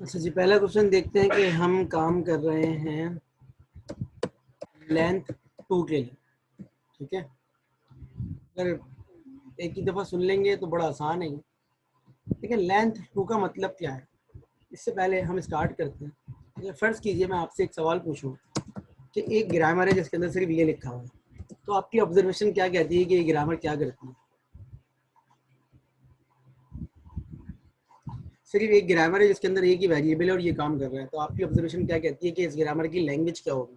अच्छा जी, पहला क्वेश्चन देखते हैं कि हम काम कर रहे हैं लेंथ 2 के लिए। ठीक है, अगर एक ही दफ़ा सुन लेंगे तो बड़ा आसान है। ठीक है, लेंथ 2 का मतलब क्या है, इससे पहले हम स्टार्ट करते हैं। ठीक है, फ़र्ज़ कीजिए मैं आपसे एक सवाल पूछूं कि एक ग्रामर है जिसके अंदर सिर्फ ये लिखा हुआ है, तो आपकी ऑब्जर्वेशन क्या कहती है कि ये ग्रामर क्या करती है? सिर्फ एक ग्रामर है जिसके अंदर एक ही वेरिएबल है और ये काम कर रहा है, तो आपकी ऑब्जर्वेशन क्या कहती है कि इस ग्रामर की लैंग्वेज क्या होगी?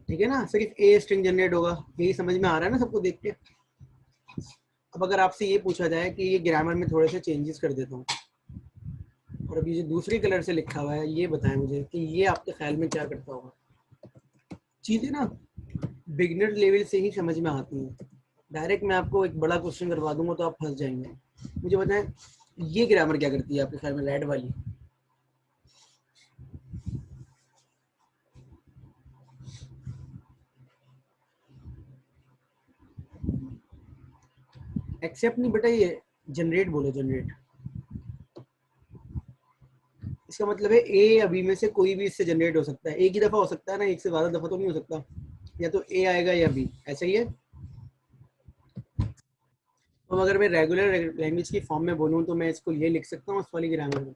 ठीक है ना, सिर्फ ए स्ट्रिंग जनरेट होगा, यही समझ में आ रहा है ना सबको देख के? अब अगर आपसे ये पूछा जाए कि ये ग्रामर में थोड़े से चेंजेस कर देता हूँ और अभी जो दूसरी कलर से लिखा हुआ है, ये बताएं मुझे कि ये आपके ख्याल में क्या करता होगा? चीज़ें ना बिगनर लेवल से ही समझ में आती हैं। डायरेक्ट मैं आपको एक बड़ा क्वेश्चन करवा दूंगा तो आप फंस जाएंगे। मुझे बताएं, ये ग्रामर क्या करती है आपके ख्याल में, रेड वाली? एक्सेप्ट नहीं बेटा, ये जनरेट बोलो, जनरेट। इसका मतलब है ए अभी में से कोई भी इससे जनरेट हो सकता है, एक ही दफ़ा हो सकता है ना, एक से ज़्यादा दफ़ा तो नहीं हो सकता। या तो ए आएगा या बी, ऐसा ही है। तो अगर मैं रेगुलर लैंग्वेज की फॉर्म में बोलूँ तो मैं इसको ये लिख सकता हूँ उस वाली ग्रामर में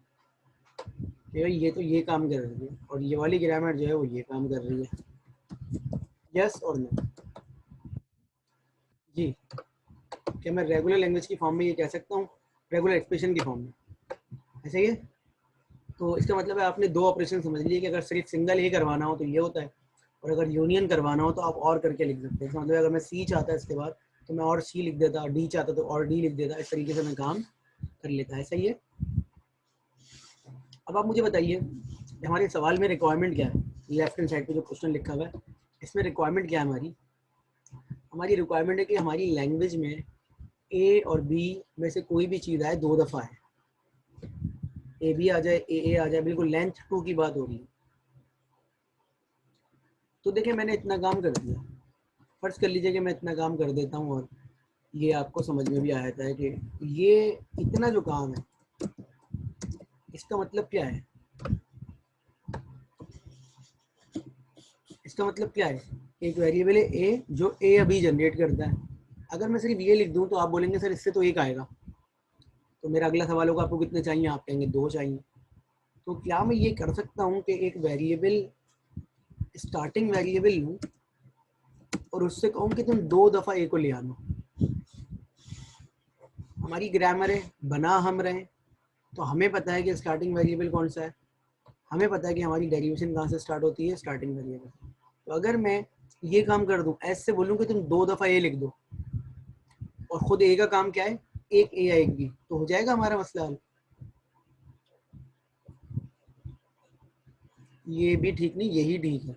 कि भाई ये तो ये काम कर रही है और ये वाली ग्रामर जो है वो ये काम कर रही है। यस और नो? जी, क्या मैं रेगुलर लैंग्वेज की फॉर्म में ये कह सकता हूँ, रेगुलर एक्सप्रेशन की फॉर्म में? ऐसा ही है। तो इसका मतलब है आपने दो ऑपरेशन समझ लिए कि अगर सिर्फ सिंगल ही करवाना हो तो ये होता है, और अगर यूनियन करवाना हो तो आप और करके लिख सकते हैं। इसका मतलब अगर मैं सी चाहता है इसके बाद तो मैं और सी लिख देता, डी चाहता तो और डी लिख देता, इस तरीके से मैं काम कर लेता है। सही है। अब आप मुझे बताइए हमारे सवाल में रिक्वायरमेंट क्या है? लेफ्ट हैंड साइड पे जो क्वेश्चन लिखा हुआ है इसमें रिक्वायरमेंट क्या है हमारी? हमारी रिक्वायरमेंट है कि हमारी लैंग्वेज में ए और बी में से कोई भी चीज़ आए दो दफ़ा है, ए बी आ जाए, ए आ जाए, बिल्कुल लेंथ 2 की बात हो रही है। तो देखिए मैंने इतना काम कर दिया, फर्ज कर लीजिए कि मैं इतना काम कर देता हूँ और ये आपको समझ में भी आ जाता है कि ये इतना जो काम है इसका मतलब क्या है? इसका मतलब क्या है? एक वेरिएबल है ए जो ए अभी जनरेट करता है। अगर मैं सिर्फ ये लिख दूं तो आप बोलेंगे सर इससे तो एक आएगा, तो मेरा अगला सवाल होगा आपको कितने चाहिए, आप कहेंगे दो चाहिए। तो क्या मैं ये कर सकता हूँ कि एक वेरिएबल, स्टार्टिंग वेरिएबल लूँ और उससे कहूँ कि तुम दो दफ़ा ए को ले आना? हमारी ग्रामर है, बना हम रहे, तो हमें पता है कि स्टार्टिंग वेरिएबल कौन सा है, हमें पता है कि हमारी डेरिवेशन कहाँ से स्टार्ट होती है, स्टार्टिंग वेरिएबल। तो अगर मैं ये काम कर दूं, एस से बोलूँ कि तुम दो दफ़ा ए लिख दो और खुद ए का काम क्या है, एक ए या एक बी, तो हो जाएगा हमारा मसला हल। ये भी ठीक नहीं, यही ठीक है।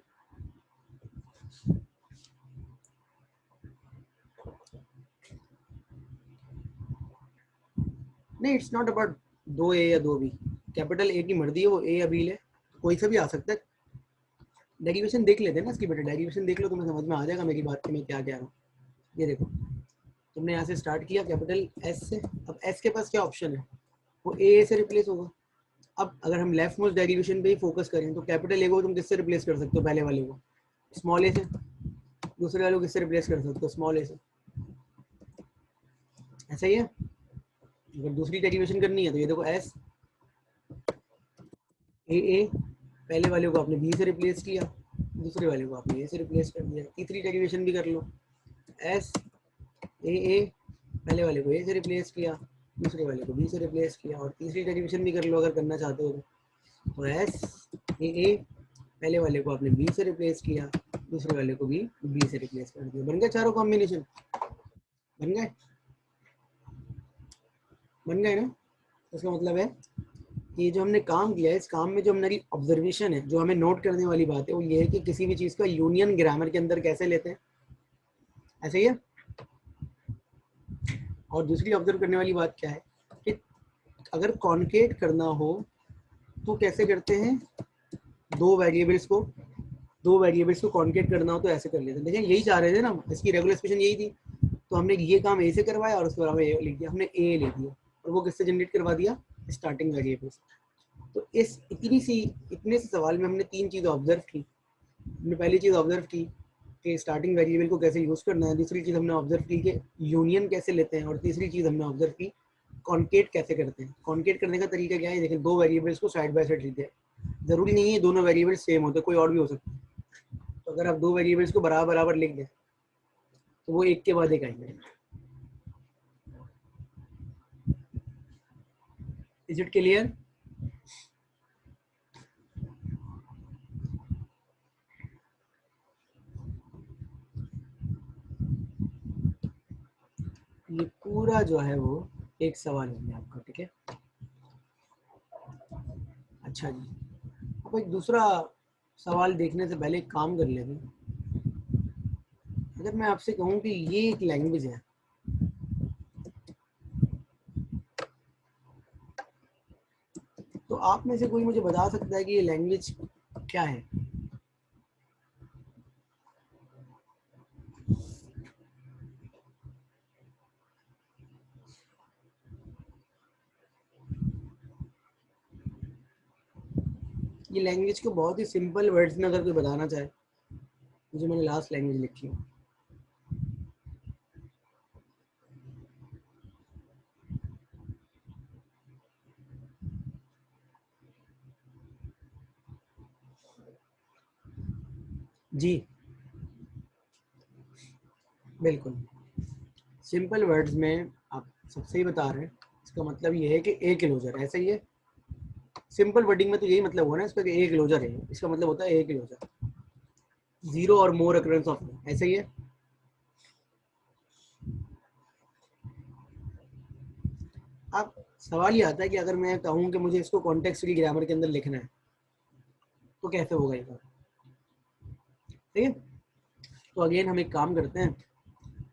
नहीं, इट्स नॉट अबाउट दो ए या दो बी। कैपिटल ए की मर्जी है, वो ए या बी ले, कोई सा भी आ सकता है। डेरिवेशन देख लेते हैं ना इसकी, बेटा डेरिवेशन देख लो, तुम्हें समझ में आ जाएगा मेरी बात की मैं क्या कह रहा हूँ। ये देखो, तुमने यहाँ से स्टार्ट किया कैपिटल एस से, अब एस के पास क्या ऑप्शन है, वो ए से रिप्लेस होगा। अब अगर हम लेफ्ट मोस्ट डेरिवेशन पे ही फोकस करें तो कैपिटल ए को तुम किससे रिप्लेस कर सकते हो? पहले वाले को स्मॉल ए से, दूसरे वाले को किससे रिप्लेस कर सकते हो? स्मॉल ए से। ऐसा ही है। अगर दूसरी डेरिवेशन करनी है तो ये देखो एस ए, पहले वाले को आपने बी से रिप्लेस किया, दूसरे वाले को आपने ए से रिप्लेस कर दिया। तीसरी डेरिवेशन भी कर लो, एस ए, पहले वाले को ए से रिप्लेस किया, दूसरे वाले को बी से रिप्लेस किया, और तीसरी डेरिवेशन भी कर लो अगर करना चाहते हो तो एस ए, पहले वाले को आपने बी से रिप्लेस किया, दूसरे वाले को भी बी से रिप्लेस कर दिया। बन गए चारों कॉम्बिनेशन, बन गए, बन गए ना? इसका मतलब है कि जो हमने काम किया है, इस काम में जो हमारी ऑब्जर्वेशन है, जो हमें नोट करने वाली बात है, वो ये है कि किसी भी चीज़ का यूनियन ग्रामर के अंदर कैसे लेते हैं। ऐसा ही है। और दूसरी ऑब्जर्व करने वाली बात क्या है कि अगर कॉन्केट करना हो तो कैसे करते हैं, दो वेरिएबल्स को दो वेरिएबल्स को कॉन्केट करना हो तो ऐसे कर लेते हैं। देखिए यही चाह रहे थे ना, इसकी रेगुलर एक्सप्रेशन यही थी, तो हमने ये काम ए से करवाया और उसके बाद हमें ए लिख दिया, हमने ए लिख दिया और वो किससे जनरेट करवा दिया, स्टार्टिंग वेरिएबल से। तो इस इतने से सवाल में हमने तीन चीज़ें ऑब्जर्व की। हमने पहली चीज़ ऑब्जर्व की कि स्टार्टिंग वेरिएबल को कैसे यूज़ करना है, दूसरी चीज़ हमने ऑब्जर्व की कि यूनियन कैसे लेते हैं, और तीसरी चीज़ हमने ऑब्जर्व की कॉन्केट कैसे करते हैं। कॉन्केट करने का तरीका क्या है, देखिए दो वेरिएबल्स को साइड बाय साइड लिखते हैं, ज़रूरी नहीं है दोनों वेरिएबल्स सेम होते, कोई और भी हो सकता है। तो अगर आप दो वेरिएबल्स को बराबर बराबर लिख दें तो वो एक के बाद एक आएंगे। Is it clear? ये पूरा जो है वो एक सवाल हो गया आपका, ठीक है। अच्छा जी, अब एक दूसरा सवाल देखने से पहले एक काम कर लेते हैं। अगर मैं आपसे कहूँ कि ये एक लैंग्वेज है, तो आप में से कोई मुझे बता सकता है कि ये लैंग्वेज क्या है? ये लैंग्वेज को बहुत ही सिंपल वर्ड्स में अगर कोई बताना चाहे, जो मैंने लास्ट लैंग्वेज लिखी है, जी बिल्कुल सिंपल वर्ड्स में आप सब सही बता रहे हैं। इसका मतलब ये है कि ए क्लोजर, ऐसा ही है। सिंपल वर्डिंग में तो यही मतलब हुआ ना इसका, कि ए क्लोजर है, इसका मतलब होता है ए क्लोजर, जीरो और मोर अकरेंस ऑफ, ऐसा ही है। अब सवाल ये आता है कि अगर मैं कहूँ कि मुझे इसको कॉन्टेक्स्ट ग्रामर के अंदर लिखना है तो कैसे होगा ये? ठीक है, तो अगेन हम एक काम करते हैं,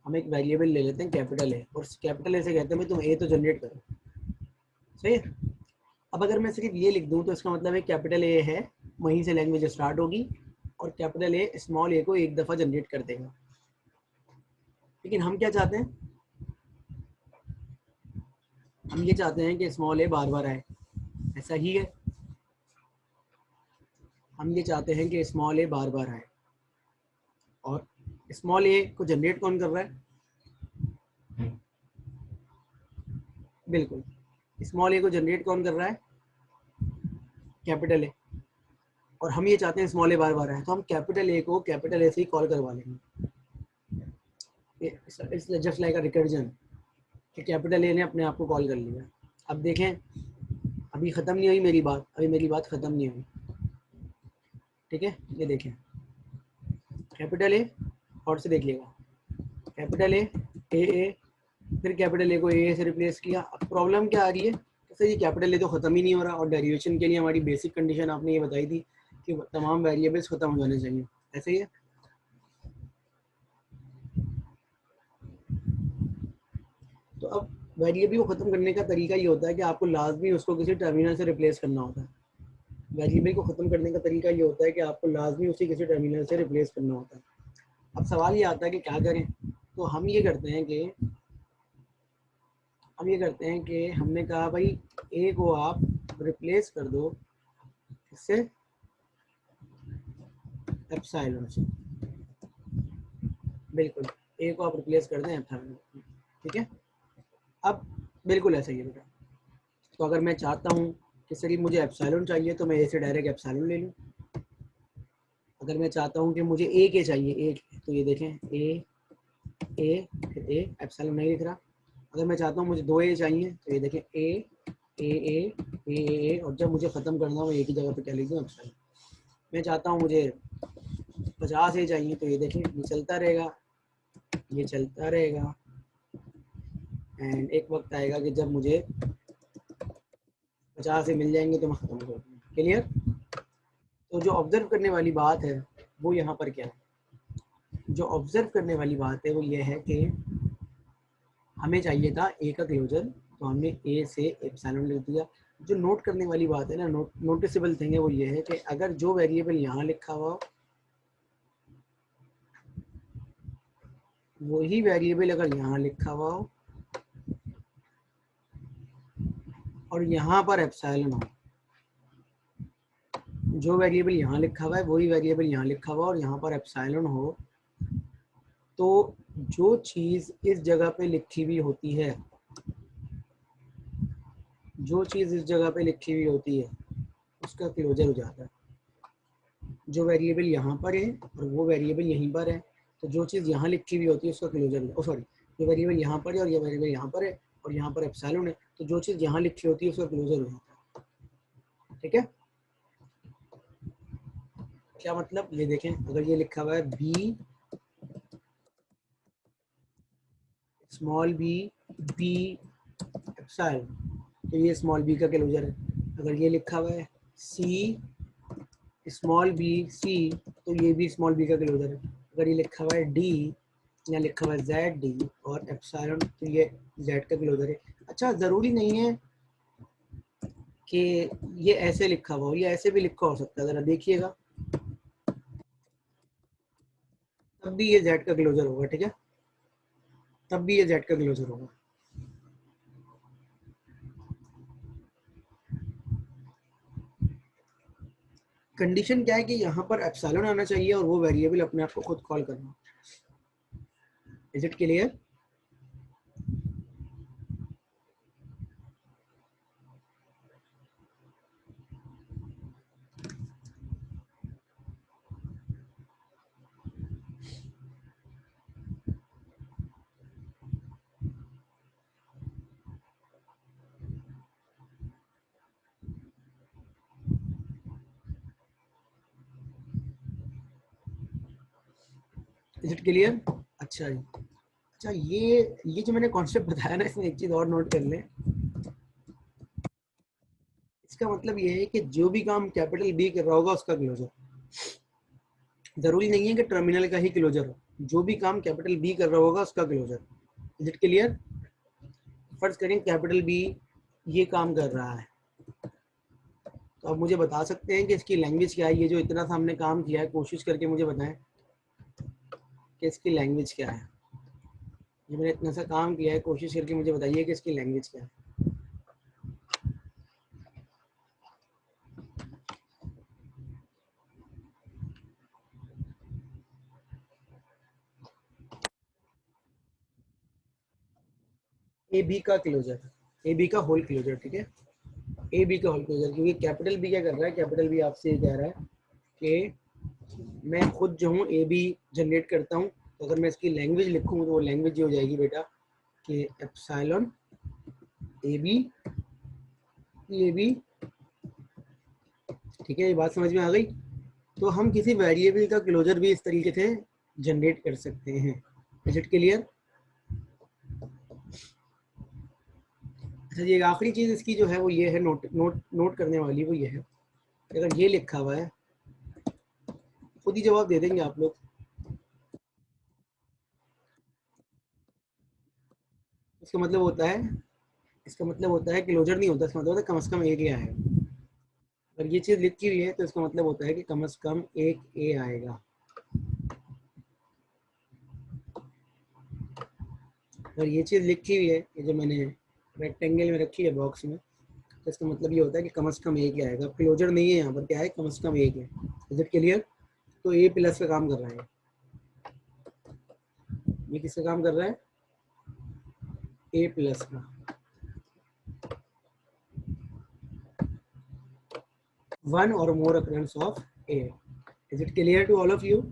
हम एक वेरिएबल ले लेते हैं कैपिटल ए, और कैपिटल ए से कहते हैं तुम ए तो जनरेट करो, सही है। अब अगर मैं सिर्फ ये लिख दूं तो इसका मतलब है कैपिटल ए है, वहीं से लैंग्वेज स्टार्ट होगी, और कैपिटल ए स्मॉल ए को एक दफ़ा जनरेट कर देगा। लेकिन हम क्या चाहते हैं, हम ये चाहते हैं कि स्मॉल ए बार बार आए, ऐसा ही है। हम ये चाहते हैं कि स्मॉल ए बार बार आए, और स्मॉल ए को जनरेट कौन कर रहा है? बिल्कुल, स्मॉल ए को जनरेट कौन कर रहा है? Capital A. और हम ये चाहते हैं स्मॉल ए बार बार आए, तो हम कैपिटल ए को कैपिटल ए से ही कॉल करवा लेंगे। It's just like a recursion, कि कैपिटल ए ने अपने आप को कॉल कर लिया। अब देखें, अभी ख़त्म नहीं हुई मेरी बात, अभी मेरी बात ख़त्म नहीं हुई, ठीक है। ये देखें, कैपिटल ए, और से देखिएगा, कैपिटल ए ए, फिर कैपिटल ए को ए से रिप्लेस किया। अब प्रॉब्लम क्या आ रही है, सर ये कैपिटल ए तो ख़त्म ही नहीं हो रहा, और डेरिवेशन के लिए हमारी बेसिक कंडीशन आपने ये बताई थी कि तमाम वेरिएबल्स ख़त्म हो जाने चाहिए, ऐसे ही है। तो अब वेरिएबल को ख़त्म करने का तरीका ये होता है कि आपको लाजमी उसको किसी टर्मिनल से रिप्लेस करना होता है। वेरिएबल को ख़त्म करने का तरीका ये होता है कि आपको लाजमी उसी किसी टर्मिनल से रिप्लेस करना होता है। अब सवाल ये आता है कि क्या करें, तो हम ये करते हैं कि हमने कहा भाई ए को आप रिप्लेस कर दो इससे एप्सिलॉन से, बिल्कुल ए को आप रिप्लेस कर दें एप्सिलॉन, ठीक है। अब बिल्कुल ऐसा ही है बेटा। तो अगर मैं चाहता हूँ कि सिर्फ मुझे एप्सिलॉन चाहिए तो मैं ए से डायरेक्ट एप्सिलॉन ले लूँ। अगर मैं चाहता हूँ कि मुझे ए के चाहिए, ए, तो ये देखें ए फिर ए, एप्सिलॉन नहीं लिख रहा। अगर मैं चाहता हूँ मुझे दो ए चाहिए तो ये देखें ए ए ए ए ए, और जब मुझे ख़त्म करना हो एक ही जगह पे क्या लिख दूँ, एप्सिलॉन। मैं चाहता हूँ मुझे 50 ए चाहिए तो ये देखें ये चलता रहेगा, ये चलता रहेगा, एंड एक वक्त आएगा कि जब मुझे 50 ए मिल जाएंगे तो मैं ख़त्म कर दूँगा। क्लियर? तो जो ऑब्जर्व करने वाली बात है वो यहाँ पर क्या है, जो ऑब्जर्व करने वाली बात है वो ये है कि हमें चाहिए था ए का क्लोजर, तो हमने ए से एप्सिलॉन लिख दिया। जो नोट करने वाली बात है ना, नोटिसेबल थिंग है वो ये है कि अगर जो वेरिएबल यहाँ लिखा हुआ हो वही वेरिएबल अगर यहाँ लिखा हुआ हो और यहाँ पर एप्सिलॉन हो, जो वेरिएबल यहाँ लिखा हुआ है वही वेरिएबल यहाँ लिखा हुआ और यहाँ पर एप्सिलॉन हो, तो जो चीज़ इस जगह पे लिखी हुई होती है, जो चीज़ इस जगह पे लिखी हुई होती है उसका क्लोजर हो जाता है। जो वेरिएबल यहाँ पर है और वो वेरिएबल यहीं पर है, तो जो चीज़ यहाँ लिखी हुई होती है उसका क्लोजर, ओ सॉरी, जो वेरिएबल यहाँ पर है और ये वेरिएबल यहाँ पर है और यहाँ पर एप्सिलॉन है, तो जो चीज़ यहाँ लिखी होती है उसका क्लोजर हो जाता है। ठीक है, क्या मतलब, ये देखें, अगर ये लिखा हुआ है बी स्मॉल बी एप्सिलॉन, तो ये स्मॉल बी का क्लोजर है। अगर ये लिखा हुआ है सी स्मॉल बी सी, तो ये भी स्मॉल बी का क्लोजर है। अगर ये लिखा हुआ है डी या लिखा हुआ है जेड डी और एप्सिलॉन, तो ये जेड का क्लोजर है। अच्छा, ज़रूरी नहीं है कि ये ऐसे लिखा हुआ हो, ये ऐसे भी लिखा हो सकता है, ज़रा देखिएगा, तब भी ये जेड का क्लोजर होगा। ठीक है, तब भी ये जेड का क्लोजर होगा। कंडीशन क्या है कि यहाँ पर एप्सिलॉन आना चाहिए और वो वेरिएबल अपने आप को खुद कॉल करना। Is it clear? Is it clear? अच्छा जी, अच्छा, ये जो मैंने कॉन्सेप्ट बताया ना, इसमें एक चीज़ और नोट कर लें। इसका मतलब ये है कि जो भी काम कैपिटल बी कर रहा होगा उसका क्लोजर, जरूरी नहीं है कि टर्मिनल का ही क्लोजर हो, जो भी काम कैपिटल बी कर रहा होगा उसका क्लोजर। Is it clear? फर्ज करें कैपिटल बी ये काम कर रहा है, तो आप मुझे बता सकते हैं कि इसकी लैंग्वेज क्या है? ये जो इतना सा हमने काम किया है, कोशिश करके मुझे बताएं कि इसकी लैंग्वेज क्या है। ये मैंने इतना सा काम किया है, कोशिश करके मुझे बताइए कि इसकी लैंग्वेज क्या है। ए बी का क्लोजर, ए बी का होल क्लोजर। ठीक है, ए बी का होल क्लोजर, क्योंकि कैपिटल बी क्या कर रहा है, कैपिटल बी आपसे ये कह रहा है कि मैं खुद जो हूँ ए बी जनरेट करता हूँ, तो अगर मैं इसकी लैंग्वेज लिखूँ तो वो लैंग्वेज ये हो जाएगी बेटा कि एप्सिलॉन ए बी। ठीक है, ये बात समझ में आ गई? तो हम किसी वेरिएबल का क्लोजर भी इस तरीके से जनरेट कर सकते हैं। Is it clear? अच्छा जी, एक आखिरी चीज़ इसकी जो है वो ये है, नोट करने वाली, वो ये है, अगर ये लिखा हुआ है, खुद ही जवाब दे देंगे आप लोग, इसका मतलब होता है, इसका मतलब होता है क्लोजर नहीं होता, इसका मतलब होता है कम से कम एक ए आएगा। अगर ये चीज़ लिखी हुई है तो इसका मतलब होता है कि कम से कम एक ए आएगा। अगर ये चीज़ लिखी हुई है, ये जो मैंने रेक्टेंगल में रखी है बॉक्स में, तो इसका मतलब ये होता है कि कम से कम एक ही आएगा। क्लोजर नहीं है यहाँ पर, क्या है, कम से कम एक है। Is it clear? तो ए प्लस का काम कर रहा है, ये किसका काम कर रहा है? ए प्लस का। वन और more occurrence of A. Is it clear to all of you?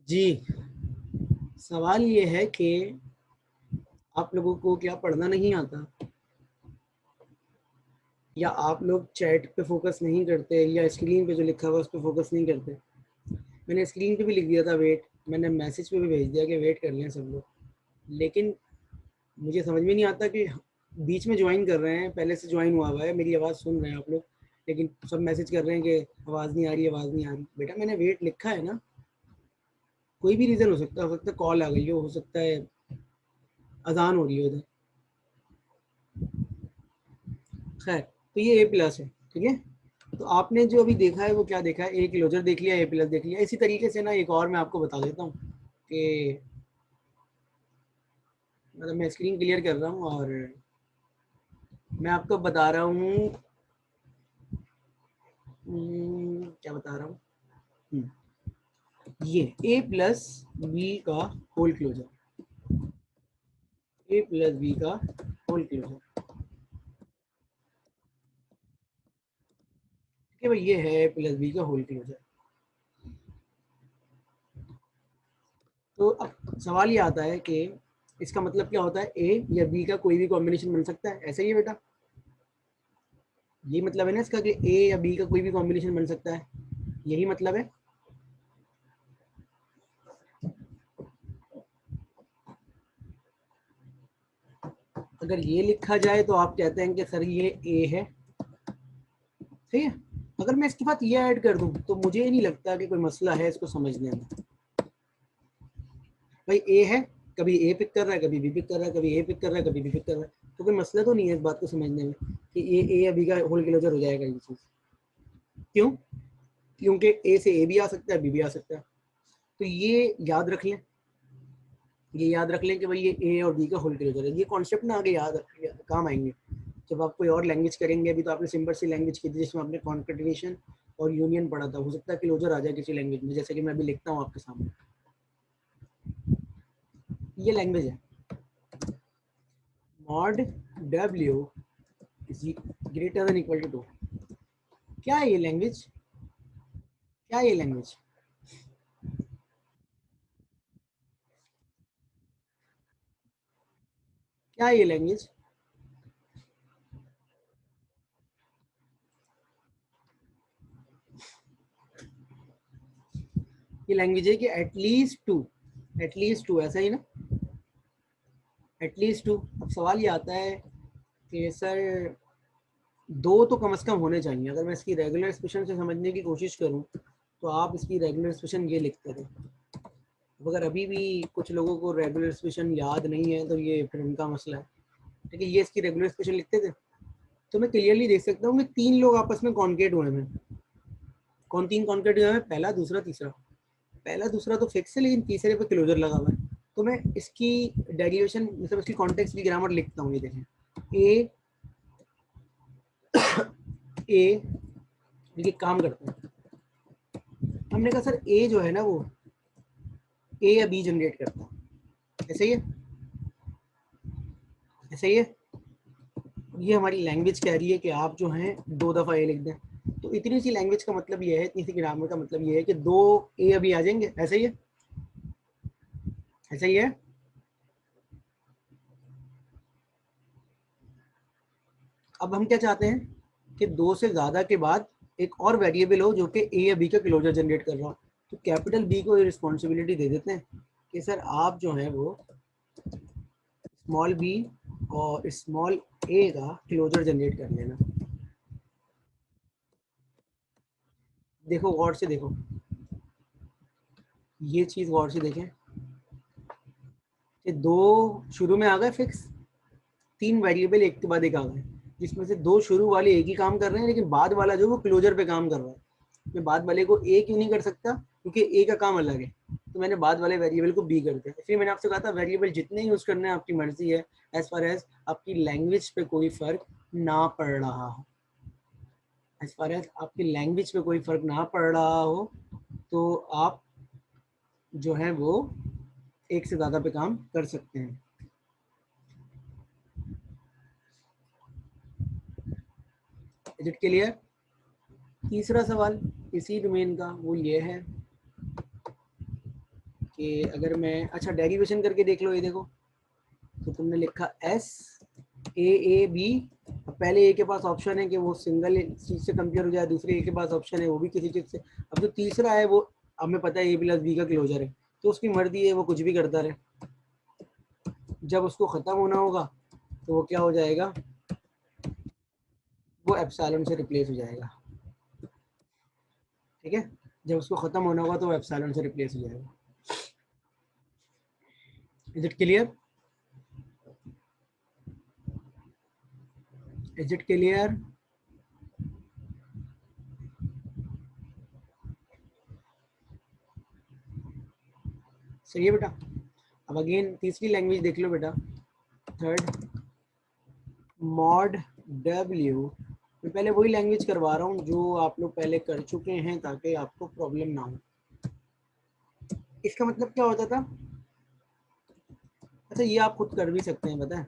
जी, सवाल ये है कि आप लोगों को क्या पढ़ना नहीं आता, या आप लोग चैट पे फोकस नहीं करते, या स्क्रीन पे जो लिखा हुआ है उस पर फोकस नहीं करते। मैंने स्क्रीन पे भी लिख दिया था वेट, मैंने मैसेज पे भी भेज दिया कि वेट कर लें सब लोग, लेकिन मुझे समझ में नहीं आता कि बीच में ज्वाइन कर रहे हैं, पहले से ज्वाइन हुआ हुआ है, मेरी आवाज़ सुन रहे हैं आप लोग, लेकिन सब मैसेज कर रहे हैं कि आवाज़ नहीं आ रही, आवाज़ नहीं आ रही। बेटा मैंने वेट लिखा है ना, कोई भी रीज़न हो सकता है कॉल आ गई हो सकता है अजान हो रही है उधर। खैर, तो ये ए प्लस है, ठीक है। तो आपने जो अभी देखा है वो क्या देखा है, ए क्लोजर देख लिया, ए प्लस देख लिया। इसी तरीके से ना एक और मैं आपको बता देता हूँ कि मतलब मैं स्क्रीन क्लियर कर रहा हूँ और मैं आपको बता रहा हूँ क्या बता रहा हूँ। ये ए प्लस बी का होल क्लोजर, ए प्लस बी का होल क्लोजर, ठीक है भाई, ये है ए प्लस बी का होल क्लोजर। तो अब सवाल ये आता है कि इसका मतलब क्या होता है, ए या बी का कोई भी कॉम्बिनेशन बन सकता है, ऐसा ही है बेटा। ये मतलब है ना इसका कि ए या बी का कोई भी कॉम्बिनेशन बन सकता है, यही मतलब है। अगर ये लिखा जाए तो आप कहते हैं कि सर ये ए है, ठीक है। अगर मैं इसके साथ ये ऐड कर दूं तो मुझे नहीं लगता कि कोई मसला है इसको समझने में। भाई ए है, कभी ए पिक कर रहा है, कभी बी पिक कर रहा है, कभी ए पिक कर रहा है, कभी बी पिक कर रहा है, तो कोई मसला तो नहीं है इस बात को समझने में कि ये ए या बी का होल क्लोजर हो जाएगा ये चीज़। क्यों? क्योंकि ए से ए भी आ सकता है, बी भी आ सकता है। तो ये याद रख लें, ये याद रख लें कि भाई ये ए और बी का होल क्लोजर है। ये कॉन्सेप्ट ना आगे याद काम आएंगे जब आप कोई और लैंग्वेज करेंगे। अभी तो आपने सिंपल सी लैंग्वेज की थी जिसमें आपने कॉन्केटिनेशन और यूनियन पढ़ा था, हो सकता है क्लोजर आ जाए किसी लैंग्वेज में, जैसे कि मैं अभी लिखता हूँ आपके सामने। ये लैंग्वेज है mod W is greater than equal to 2। क्या है ये लैंग्वेज, क्या है ये लैंग्वेज? क्या है ये लैंग्वेज? ये लैंग्वेज है कि एटलीस्ट टू, ऐसा ही ना, एटलीस्ट टू। अब सवाल ये आता है कि सर दो तो कम से कम होने चाहिए। अगर मैं इसकी रेगुलर एक्सप्रेशन से समझने की कोशिश करूं तो आप इसकी रेगुलर एक्सप्रेशन ये लिखते थे। अगर अभी भी कुछ लोगों को रेगुलर एक्सप्रेशन याद नहीं है तो ये फिर उनका मसला है, ठीक है। ये इसकी रेगुलर एक्सप्रेशन लिखते थे तो मैं क्लियरली देख सकता हूँ कि तीन लोग आपस में कॉन्केट हुए हैं। कौन तीन कॉन्केट हुए हैं? पहला, दूसरा, तीसरा। पहला दूसरा तो फिक्स है, लेकिन तीसरे पे क्लोजर लगा हुआ है। तो मैं इसकी डेरिवेशन मतलब इसकी कॉन्टेक्स्ट की ग्रामर लिखता हूँ। ये देखें, ए ए देखिए काम करते हैं। हमने कहा सर ए जो है ना वो ए या बी जनरेट करता है, ऐसे ही है, ऐसे ही है। ये हमारी लैंग्वेज कह रही है कि आप जो हैं दो दफ़ा ए लिख दें। तो इतनी सी लैंग्वेज का मतलब ये है, इतनी सी ग्रामर का मतलब ये है कि दो ए अभी आ जाएंगे, ऐसे ही है, ऐसे ही है। अब हम क्या चाहते हैं कि दो से ज़्यादा के बाद एक और वेरिएबल हो जो कि ए या बी का क्लोजर जनरेट कर रहा हो। तो कैपिटल बी को रिस्पॉन्सिबिलिटी दे देते हैं कि सर आप जो है वो स्मॉल बी और स्मॉल ए का क्लोजर जनरेट कर लेना। देखो गौर से देखो, ये चीज़ गौर से देखें कि दो शुरू में आ गए फिक्स, तीन वेरिएबल एक के बाद एक आ गए, जिसमें से दो शुरू वाले एक ही काम कर रहे हैं, लेकिन बाद वाला जो वो क्लोजर पे काम कर रहा है। मैं बाद वाले को ए क्यों नहीं कर सकता? क्योंकि ए का काम अलग है, तो मैंने बाद वाले वेरिएबल को बी कर दिया। इसलिए मैंने आपसे कहा था वेरिएबल जितने यूज करने हैं आपकी मर्जी है, एज फार एज आपकी लैंग्वेज पे कोई फर्क ना पड़ रहा हो, एज फार एज आपकी लैंग्वेज पे कोई फर्क ना पड़ रहा हो, तो आप जो है वो एक से ज़्यादा पे काम कर सकते हैं। Is it clear? तीसरा सवाल इसी डोमेन का वो ये है कि अगर मैं अच्छा डेरिवेशन करके देख लो, ये देखो, तो तुमने लिखा एस ए बी, पहले ए के पास ऑप्शन है कि वो सिंगल चीज से कंपेयर हो जाए, दूसरे ए के पास ऑप्शन है वो भी किसी चीज से, अब जो तीसरा है वो हमें पता है ए प्लस बी का क्लोजर है, तो उसकी मर्जी है वो कुछ भी करता रहे, जब उसको खत्म होना होगा तो वो क्या हो जाएगा, वो एप्सिलॉन से रिप्लेस हो जाएगा। ठीक है, जब उसको खत्म होना होगा तो वो एप्सिलॉन से रिप्लेस हो जाएगा। Is it clear? Is it clear? सही है बेटा। अब अगेन तीसरी लैंग्वेज देख लो बेटा, थर्ड मॉड डब्ल्यू। मैं पहले वही लैंग्वेज करवा रहा हूँ जो आप लोग पहले कर चुके हैं ताकि आपको प्रॉब्लम ना हो। इसका मतलब क्या होता था? अच्छा ये आप खुद कर भी सकते हैं, पता है।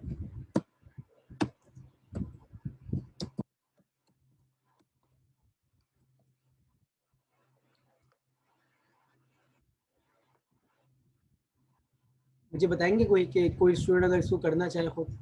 मुझे बताएंगे कोई कि कोई स्टूडेंट अगर इसको करना चाहे खुद?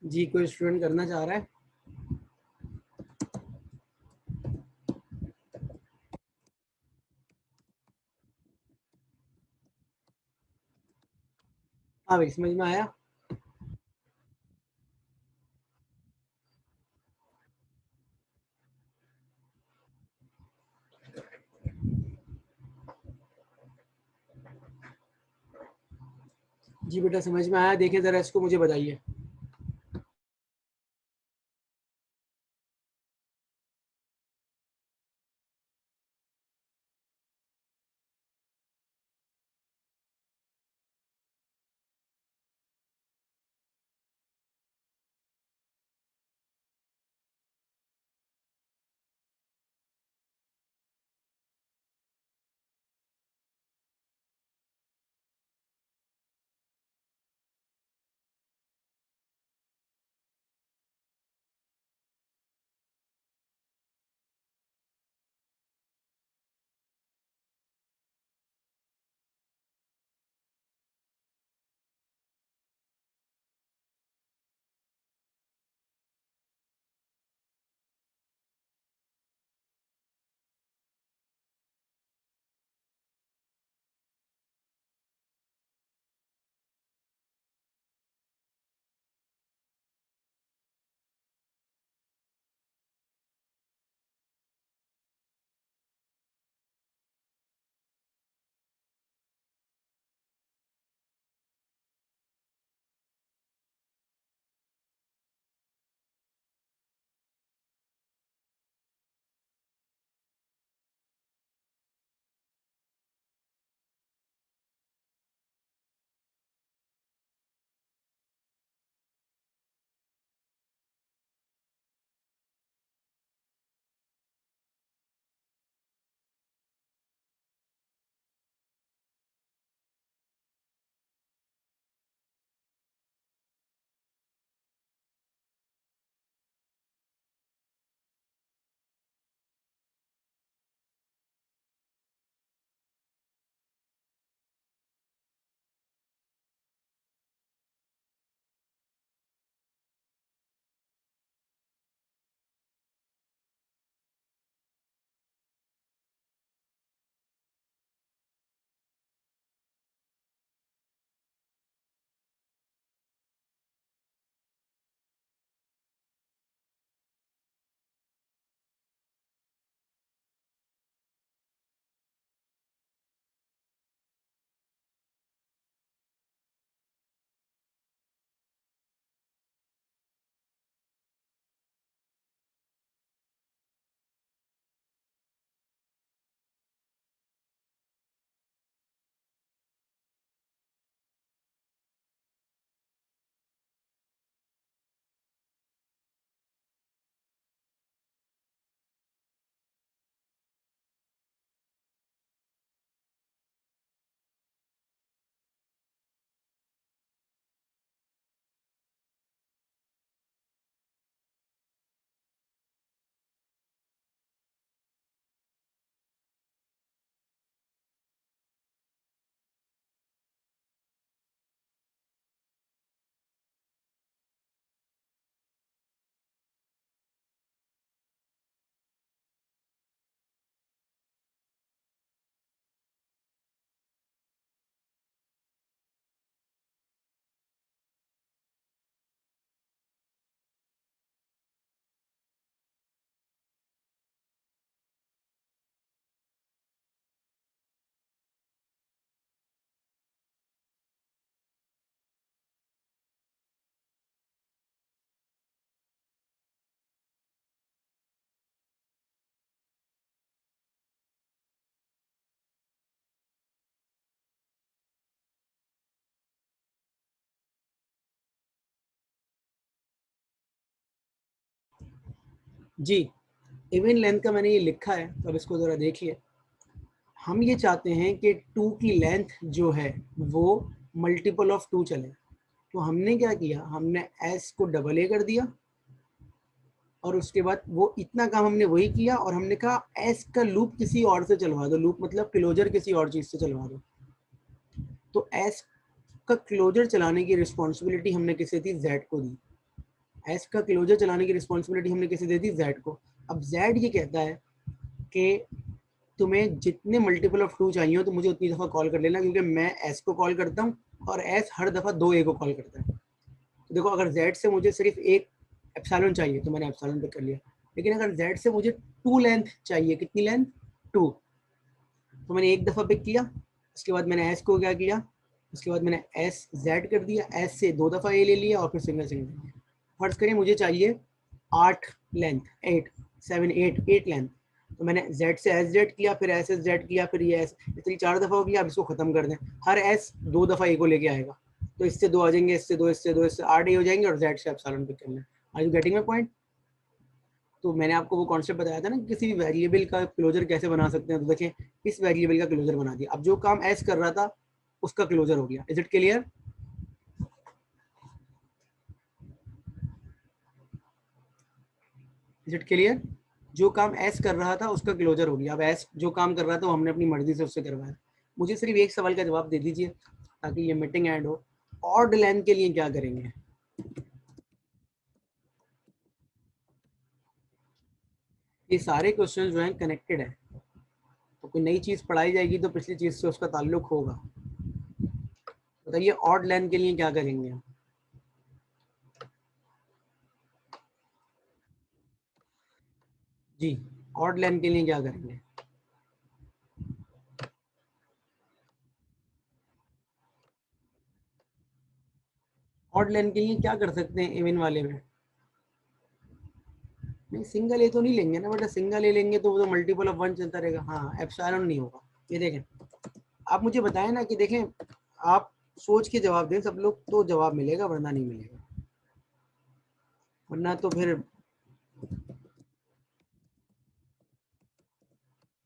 जी कोई स्टूडेंट करना चाह रहा है? हाँ भाई समझ में आया। जी बेटा समझ में आया, देखिए जरा इसको मुझे बताइए। जी, इवन लेंथ का मैंने ये लिखा है, तो अब इसको ज़रा देखिए। हम ये चाहते हैं कि 2 की लेंथ जो है वो मल्टीपल ऑफ 2 चले। तो हमने क्या किया, हमने s को डबल a कर दिया और उसके बाद वो इतना काम हमने वही किया और हमने कहा s का लूप किसी और से चलवा दो। लूप मतलब क्लोजर किसी और चीज़ से चलवा दो। तो s का क्लोजर चलाने की रिस्पॉन्सिबिलिटी हमने किसे दी, z को दी। s का क्लोजर चलाने की रिस्पॉन्सिबिलिटी हमने किसे दे दी, z को। अब z ये कहता है कि तुम्हें जितने मल्टीपल ऑफ 2 चाहिए हो तो मुझे उतनी दफ़ा कॉल कर लेना, क्योंकि मैं s को कॉल करता हूँ और s हर दफ़ा 2a को कॉल करता है। तो देखो, अगर z से मुझे सिर्फ एक एप्सिलॉन चाहिए तो मैंने एप्सिलॉन पे कर लिया, लेकिन अगर z से मुझे 2 लेंथ चाहिए, कितनी लेंथ, 2, तो मैंने एक दफ़ा पिक किया, उसके बाद मैंने s को क्या किया, उसके बाद मैंने s z कर दिया, s से 2 दफ़ा a ले लिया और फिर सिंगल सिंगल। फर्ज करें मुझे चाहिए 8 लेंथ, 8 7 8 लेंथ, तो मैंने z से s z किया, फिर s z किया, फिर ये s, इतनी 4 दफ़ा हो गया। अब इसको ख़त्म कर दें, हर s 2 दफ़ा a को लेके आएगा, तो इससे 2 आ जाएंगे, इससे 2, इससे 2, इससे 8 a हो जाएंगे और z से एप्सिलॉन पिक करना है। Are you getting my point? तो मैंने आपको वो कॉन्सेप्ट बताया था ना, किसी भी वेरिएबल का क्लोजर कैसे बना सकते हैं। तो देखें, इस वेरिएबल का क्लोजर बना दिया। अब जो काम s कर रहा था उसका क्लोजर हो गया। Is it clear? Is it clear? जो काम s कर रहा था उसका क्लोजर हो गया। अब s जो काम कर रहा था वो हमने अपनी मर्जी से उससे करवाया। मुझे सिर्फ एक सवाल का जवाब दे दीजिए ताकि ये मीटिंग एंड हो। ऑड लेंथ के लिए क्या करेंगे? ये सारे क्वेश्चन जो हैं कनेक्टेड है, तो कोई नई चीज पढ़ाई जाएगी तो पिछली चीज से उसका ताल्लुक होगा। बताइए, ऑड लेंथ के लिए क्या करेंगे हम? जी, ऑड लेंथ के लिए क्या करेंगे? ऑड लेंथ के लिए क्या कर सकते हैं इवन वाले में? नहीं, सिंगल ए तो नहीं लेंगे ना बेटा। सिंगल ए लेंगे तो वो तो मल्टीपल ऑफ 1 चलता रहेगा। हाँ, एप्सिलॉन नहीं होगा। ये देखें, आप मुझे बताएं ना कि देखें, आप सोच के जवाब दें सब लोग तो जवाब मिलेगा, वरना नहीं मिलेगा। वरना तो फिर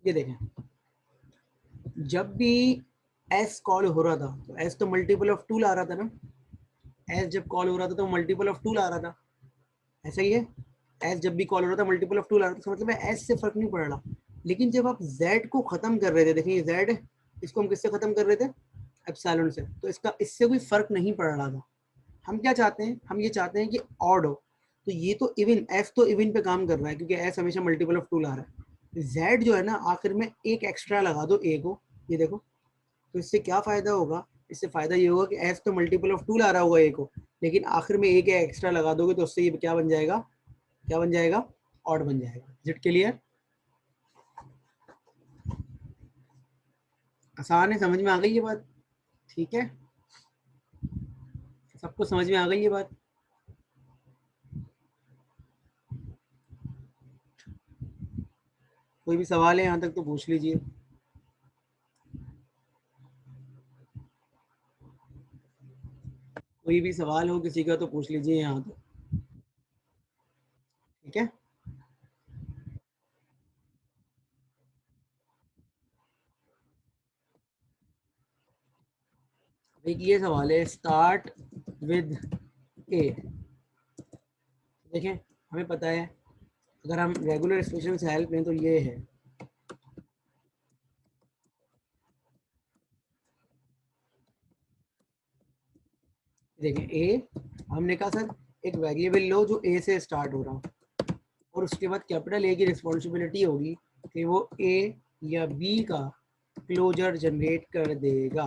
ये देखें, जब भी एस कॉल हो रहा था तो एस तो मल्टीपल ऑफ 2 ला रहा था ना। एस जब कॉल हो रहा था तो मल्टीपल ऑफ 2 ला रहा था। ऐसा ही है, एस जब भी कॉल हो रहा था मल्टीपल ऑफ 2 ला रहा था, तो मतलब एस से फर्क नहीं पड़ रहा। लेकिन जब आप जेड को खत्म कर रहे थे, देखिए जेड, इसको हम किससे खत्म कर रहे थे, एप्सिलॉन से, तो इसका इससे कोई फर्क नहीं पड़ रहा था। हम क्या चाहते हैं, हम ये चाहते हैं कि ऑड हो। तो ये तो इवन, एफ तो इवन पे काम कर रहा है क्योंकि एस हमेशा मल्टीपल ऑफ 2 ला रहा है। जेड जो है ना, आखिर में एक एक्स्ट्रा लगा दो ए को, ये देखो, तो इससे क्या फायदा होगा, इससे फायदा ये होगा कि एस तो मल्टीपल ऑफ 2 ला रहा होगा ए को, लेकिन आखिर में एक एक्स्ट्रा लगा दोगे तो उससे ये क्या बन जाएगा, क्या बन जाएगा, ऑड बन जाएगा। Is it clear? आसान है, समझ में आ गई ये बात? ठीक है, सबको समझ में आ गई ये बात? कोई भी सवाल है यहाँ तक तो पूछ लीजिए। कोई भी सवाल हो किसी का तो पूछ लीजिए यहाँ तक। ठीक है, एक ये सवाल है, स्टार्ट विद ए। देखें, हमें पता है अगर हम रेगुलर एक्सप्रेशन से हेल्प लें तो ये है, देखें ए, हमने कहा सर एक वेरिएबल लो जो ए से स्टार्ट हो रहा हो, और उसके बाद कैपिटल ए की रिस्पॉन्सिबिलिटी होगी कि वो ए या बी का क्लोजर जनरेट कर देगा।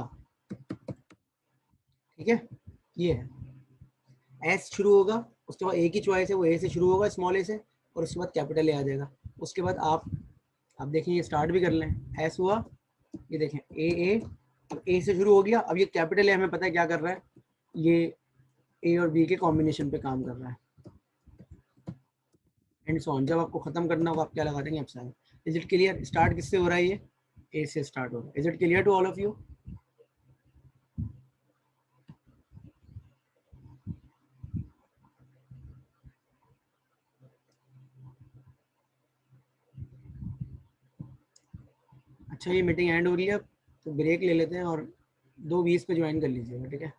ठीक है, ये है, एस शुरू होगा, उसके बाद ए की चॉइस है, वो ए से शुरू होगा, स्मॉल ए से, और उसके बाद कैपिटल ए आ जाएगा। उसके बाद आप देखें, ये स्टार्ट भी कर लें, एस हुआ, ये देखें ए, अब ए से शुरू हो गया। अब ये कैपिटल ए हमें पता है क्या कर रहा है, ये ए और बी के कॉम्बिनेशन पे काम कर रहा है, एंड सो ऑन। जब आपको खत्म करना होगा आप क्या लगा देंगे, epsilon. Is it clear? Start किससे हो रहा है, ये ए से स्टार्ट हो रहा है। Is it clear to all of you? अच्छा ये मीटिंग एंड हो रही है, तो ब्रेक ले लेते हैं और 2:20 पे ज्वाइन कर लीजिएगा, ठीक है।